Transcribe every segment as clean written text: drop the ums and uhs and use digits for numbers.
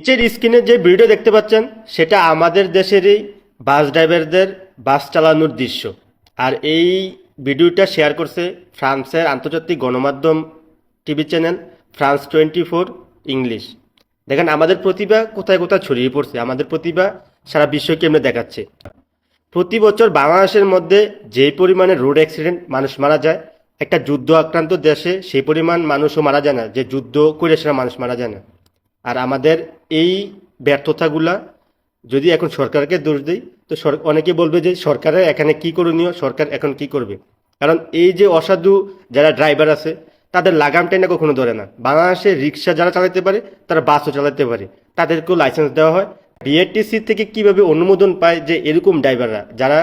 নিচের স্ক্রিনে যে ভিডিও দেখতে পাচ্ছেন সেটা আমাদের দেশেরই বাস ড্রাইভারদের বাস চালানোর দৃশ্য। আর এই ভিডিওটা শেয়ার করছে ফ্রান্সের আন্তর্জাতিক গণমাধ্যম টিভি চ্যানেল ফ্রান্স 24 ইংলিশ। দেখেন আমাদের প্রতিভা কোথায় কোথায় ছড়িয়ে পড়ছে, আমাদের প্রতিভা সারা বিশ্বকে এমনি দেখাচ্ছে। প্রতি বছর বাংলাদেশের মধ্যে যে পরিমাণে রোড অ্যাক্সিডেন্ট মানুষ মারা যায়, একটা যুদ্ধ আক্রান্ত দেশে সেই পরিমাণ মানুষও মারা যায় না, যে যুদ্ধ করে সেটা মানুষ মারা যায় না। আর আমাদের এই ব্যর্থতাগুলা যদি এখন সরকারকে দোষ দিই তো অনেকে বলবে যে সরকারের এখানে কি করণীয়, সরকার এখন কি করবে। কারণ এই যে অসাধু যারা ড্রাইভার আছে তাদের লাগাম টেনে কখনো ধরে না। বাংলাদেশে রিক্সা যারা চালাতে পারে তারা বাসও চালাতে পারে, তাদেরকেও লাইসেন্স দেওয়া হয়। বিআরটিসি থেকে কিভাবে অনুমোদন পায় যে এরকম ড্রাইভাররা যারা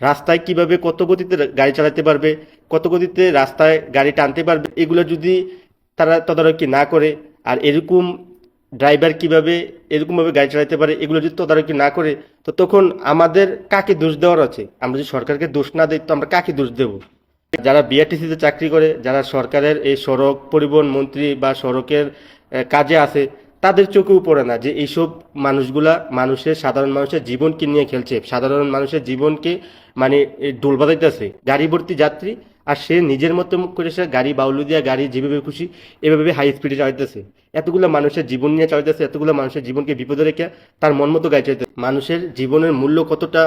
রাস্তায় কিভাবে কত গতিতে গাড়ি চালাতে পারবে, কত গতিতে রাস্তায় গাড়ি টানতে পারবে, এগুলো যদি তারা তদারকি না করে, আর এরকম ড্রাইভার কিভাবে এরকমভাবে গাড়ি চালাতে পারে এগুলো যদি তদারকি না করে, তো তখন আমাদের কাকে দোষ দেওয়ার আছে? আমরা যদি সরকারকে দোষ না দিই তো আমরা কাকে দোষ দেব? যারা বিআরটিসিতে চাকরি করে, যারা সরকারের এই সড়ক পরিবহন মন্ত্রী বা সড়কের কাজে আছে, তাদের চোখেও পড়ে না যে এইসব মানুষগুলা সাধারণ মানুষের জীবনকে নিয়ে খেলছে, সাধারণ মানুষের জীবনকে মানে দোল বাজাইতেছে গাড়ি ভর্তি যাত্রী। আর সে নিজের মতো মুখ করে সে গাড়ি বাউলু দিয়া গাড়ি যেভাবে খুশি এভাবে হাই স্পিডে চালাইতেছে, এতগুলো মানুষের জীবন নিয়ে চালাইতেছে, এতগুলো মানুষের জীবনকে বিপদে রেখে তার মন মতো গাড়ি চালাইতেছে। মানুষের জীবনের মূল্য কতটা,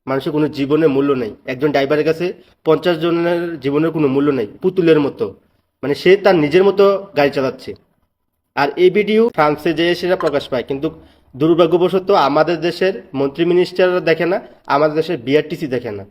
মানুষের কোনো জীবনের মূল্য নেই। একজন ড্রাইভারের কাছে 50 জনের জীবনের কোনো মূল্য নেই, পুতুলের মতো। মানে সে তার নিজের মতো গাড়ি চালাচ্ছে। আর এই ভিডিও ফ্রান্সে যেয়ে সেটা প্রকাশ পায়, কিন্তু দুর্ভাগ্যবশত আমাদের দেশের মন্ত্রী মিনিস্টাররা দেখে না, আমাদের দেশের বিআরটিসি দেখে না।